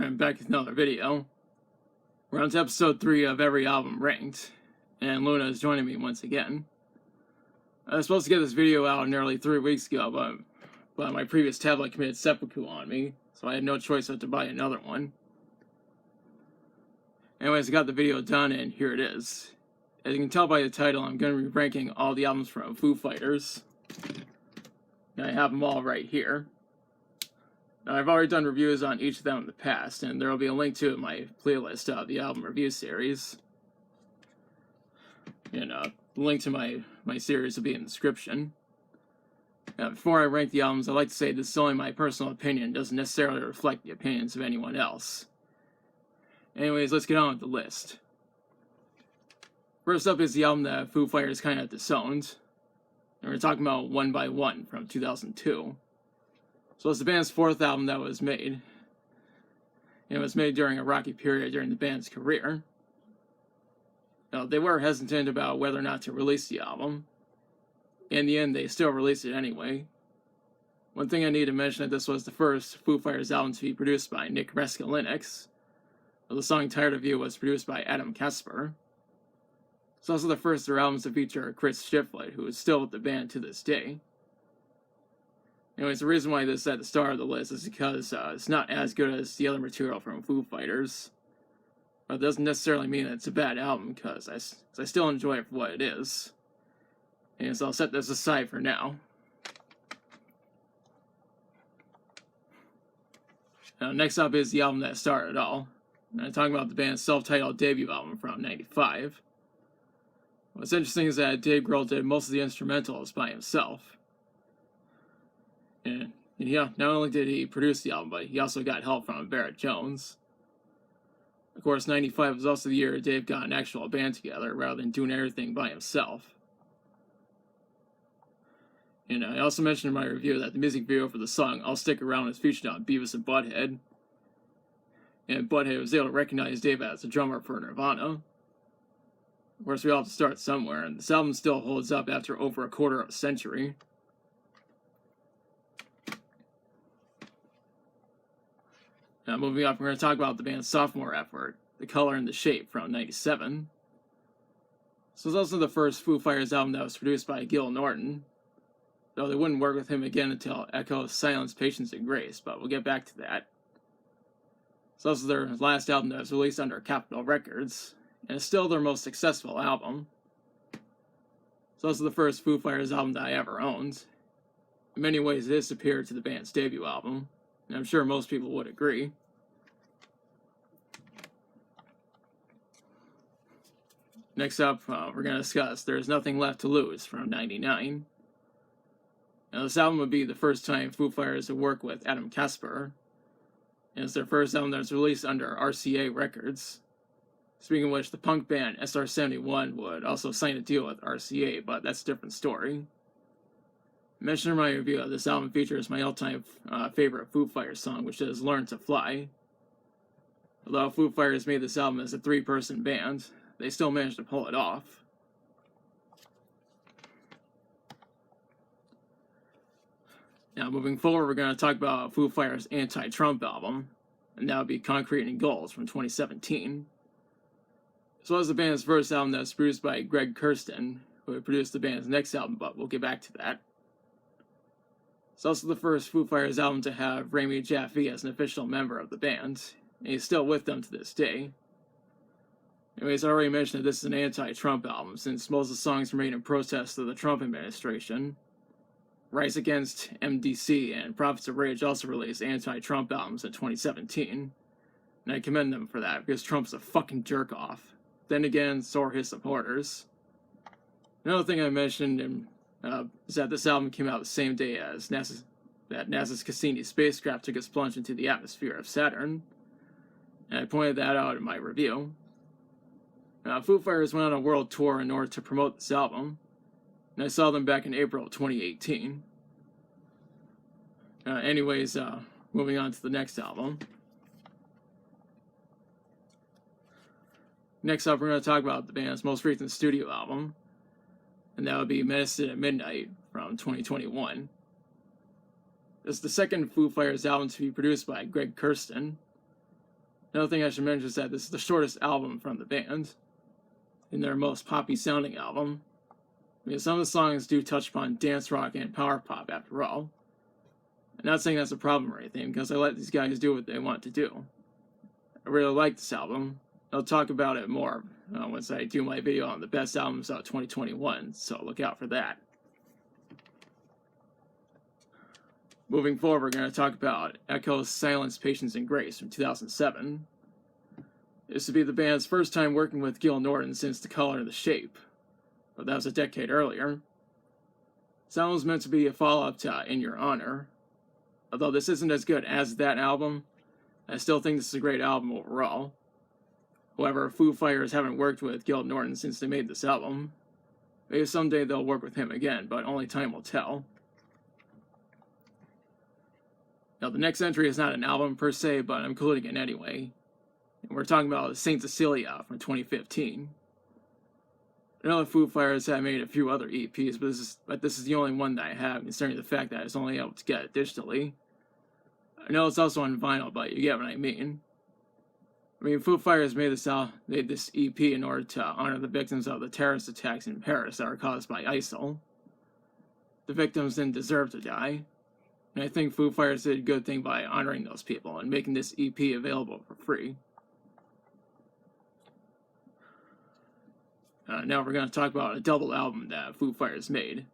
I'm back with another video. We're on to episode 3 of Every Album Ranked, and Luna is joining me once again. I was supposed to get this video out nearly 3 weeks ago, but my previous tablet committed seppuku on me, so I had no choice but to buy another one. Anyways, I got the video done, and here it is. As you can tell by the title, I'm going to be ranking all the albums from Foo Fighters. And I have them all right here. Now, I've already done reviews on each of them in the past, and there will be a link to it in my playlist of the album review series. And the link to my series will be in the description. Now, before I rank the albums, I'd like to say this is only my personal opinion, doesn't necessarily reflect the opinions of anyone else. Anyways, let's get on with the list. First up is the album that Foo Fighters kind of disowned. And we're talking about One by One from 2002. So it's the band's 4th album that was made. And it was made during a rocky period during the band's career. Now, they were hesitant about whether or not to release the album. In the end, they still released it anyway. One thing I need to mention is that this was the first Foo Fighters album to be produced by Nick Reskalinix. The song Tired of You was produced by Adam Kasper. It's also the first of their albums to feature Chris Shiflett, who is still with the band to this day. Anyways, the reason why this is at the start of the list is because it's not as good as the other material from Foo Fighters. But it doesn't necessarily mean that it's a bad album, because I still enjoy it for what it is. And so I'll set this aside for now. Now, next up is the album that started it all. And I'm talking about the band's self-titled debut album from '95. What's interesting is that Dave Grohl did most of the instrumentals by himself. And yeah, not only did he produce the album, but he also got help from Barrett Jones. Of course, '95 was also the year Dave got an actual band together, rather than doing everything by himself. And I also mentioned in my review that the music video for the song I'll Stick Around is featured on Beavis and Butthead. And Butthead was able to recognize Dave as the drummer for Nirvana. Of course, we all have to start somewhere, and this album still holds up after over a quarter of a century. Now, moving up, we're going to talk about the band's sophomore effort, The Color and the Shape from '97. This was also the first Foo Fighters album that was produced by Gil Norton, though they wouldn't work with him again until Echo, Silence, Patience, and Grace, but we'll get back to that. It's also their last album that was released under Capitol Records, and it's still their most successful album. It's also the first Foo Fighters album that I ever owned. In many ways, it is superior to the band's debut album, and I'm sure most people would agree. Next up, we're going to discuss There's Nothing Left to Lose from '99. Now, this album would be the first time Foo Fighters would work with Adam Kasper, and it's their first album that was released under RCA Records. Speaking of which, the punk band SR-71 would also sign a deal with RCA, but that's a different story. I mentioned in my review that this album features my all-time favorite Foo Fighters song, which is Learn to Fly. Although Foo Fighters made this album as a 3-person band, they still managed to pull it off. Now, moving forward, we're going to talk about Foo Fighters' anti-Trump album, and that would be Concrete and Gulls from 2017. As well as the band's first album that was produced by Greg Kurstin, who would produce the band's next album, but we'll get back to that. It's also the first Foo Fighters album to have Rami Jaffee as an official member of the band, and he's still with them to this day. Anyways, I already mentioned that this is an anti-Trump album, since most of the songs were made in protest of the Trump administration. Rise Against MDC and Prophets of Rage also released anti-Trump albums in 2017, and I commend them for that, because Trump's a fucking jerk-off. Then again, so are his supporters. Another thing I mentioned is that this album came out the same day as NASA's Cassini spacecraft took its plunge into the atmosphere of Saturn, and I pointed that out in my review. Foo Fighters went on a world tour in order to promote this album, and I saw them back in April of 2018. Anyways, moving on to the next album. Next up, we're going to talk about the band's most recent studio album, and that would be Medicine at Midnight from 2021. This is the second Foo Fighters album to be produced by Greg Kurstin. Another thing I should mention is that this is the shortest album from the band, and their most poppy sounding album. I mean, some of the songs do touch upon dance rock and power pop after all. I'm not saying that's a problem or anything, because I let these guys do what they want to do. I really like this album. I'll talk about it more once I do my video on the best albums of 2021, so look out for that. Moving forward, we're going to talk about Echo's Silence, Patience, and Grace from 2007. This would be the band's first time working with Gil Norton since The Color and the Shape, but that was a decade earlier. This album was meant to be a follow-up to In Your Honor. Although this isn't as good as that album, I still think this is a great album overall. However, Foo Fighters haven't worked with Gil Norton since they made this album. Maybe someday they'll work with him again, but only time will tell. Now, the next entry is not an album per se, but I'm including it anyway. And we're talking about Saint Cecilia from 2015. I know the Foo Fighters have made a few other EPs, but this is the only one that I have, considering the fact that I was only able to get it digitally. I know it's also on vinyl, but you get what I mean. I mean, Foo Fighters made this EP in order to honor the victims of the terrorist attacks in Paris that were caused by ISIL. The victims didn't deserve to die, and I think Foo Fighters did a good thing by honoring those people and making this EP available for free. Now we're going to talk about a double album that Foo Fighters made,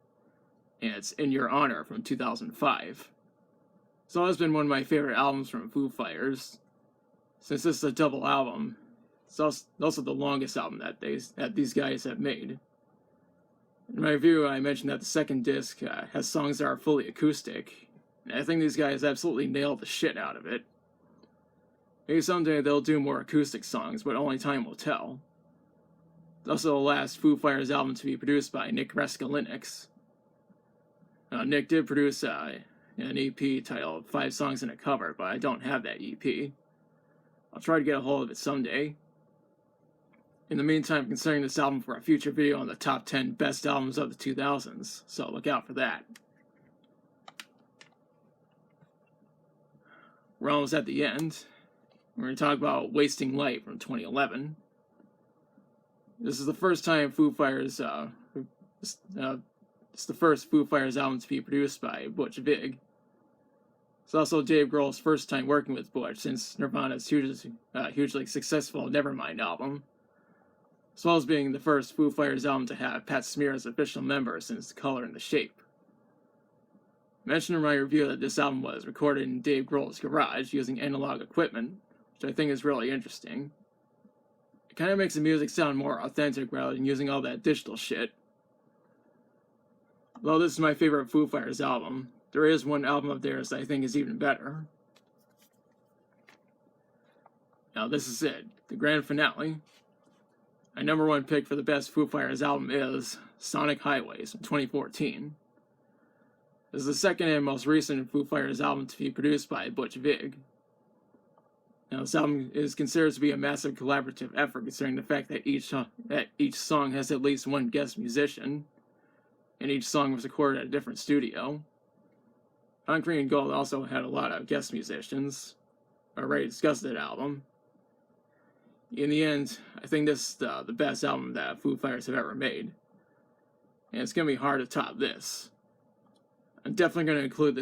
and it's In Your Honor from 2005. It's always been one of my favorite albums from Foo Fighters. Since this is a double album, it's also the longest album that these guys have made. In my review, I mentioned that the second disc has songs that are fully acoustic, and I think these guys absolutely nailed the shit out of it. Maybe someday they'll do more acoustic songs, but only time will tell. It's also the last Foo Fighters album to be produced by Nick Reskalinix. Nick did produce an EP titled 5 Songs and a Cover, but I don't have that EP. I'll try to get a hold of it someday. In the meantime, I'm considering this album for a future video on the top 10 best albums of the 2000s, so look out for that. We're almost at the end. We're going to talk about Wasting Light from 2011. This is the first time Foo Fighters, it's the first Foo Fighters album to be produced by Butch Vig. It's also Dave Grohl's first time working with Butch since Nirvana's hugely successful Nevermind album, as well as being the first Foo Fighters album to have Pat Smear as official member since The Color and the Shape. I mentioned in my review that this album was recorded in Dave Grohl's garage using analog equipment, which I think is really interesting. It kind of makes the music sound more authentic rather than using all that digital shit. Although this is my favorite Foo Fighters album, there is one album of theirs that I think is even better. Now this is it, the grand finale. My number one pick for the best Foo Fighters album is Sonic Highways from 2014. This is the second and most recent Foo Fighters album to be produced by Butch Vig. Now, this album is considered to be a massive collaborative effort, considering the fact that each song has at least one guest musician, and each song was recorded at a different studio. Concrete and Gold also had a lot of guest musicians. I already discussed that album. In the end, I think this is the best album that Foo Fighters have ever made, and it's going to be hard to top this. I'm definitely going to include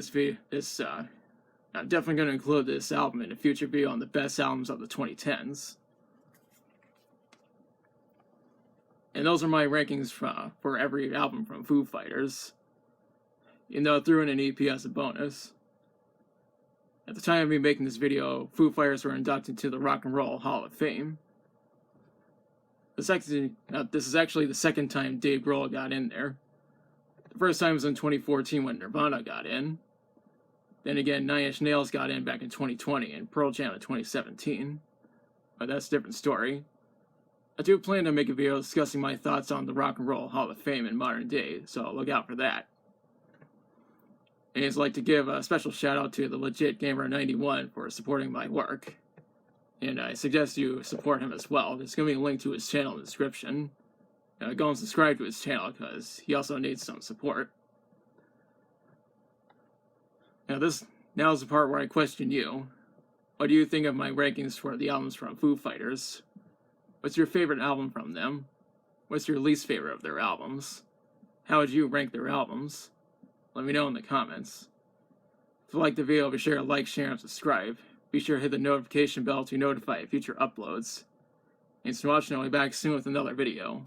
this album in a future video on the best albums of the 2010s. And those are my rankings for every album from Foo Fighters. Even though I threw in an EP as a bonus. At the time of me making this video, Foo Fighters were inducted to the Rock and Roll Hall of Fame. This is actually the second time Dave Grohl got in there. The first time was in 2014 when Nirvana got in. Then again, 9 Inch Nails got in back in 2020 and Pearl Jam in 2017. But that's a different story. I do plan to make a video discussing my thoughts on the Rock and Roll Hall of Fame in modern day, so look out for that. And I'd like to give a special shout out to the Legit Gamer 91 for supporting my work. And I suggest you support him as well. There's going to be a link to his channel in the description. Go and subscribe to his channel because he also needs some support. Now is the part where I question you. What do you think of my rankings for the albums from Foo Fighters? What's your favorite album from them? What's your least favorite of their albums? How would you rank their albums? Let me know in the comments. If you like the video, be sure to like, share, and subscribe. Be sure to hit the notification bell to be notified of future uploads. Thanks for watching. I'll be back soon with another video.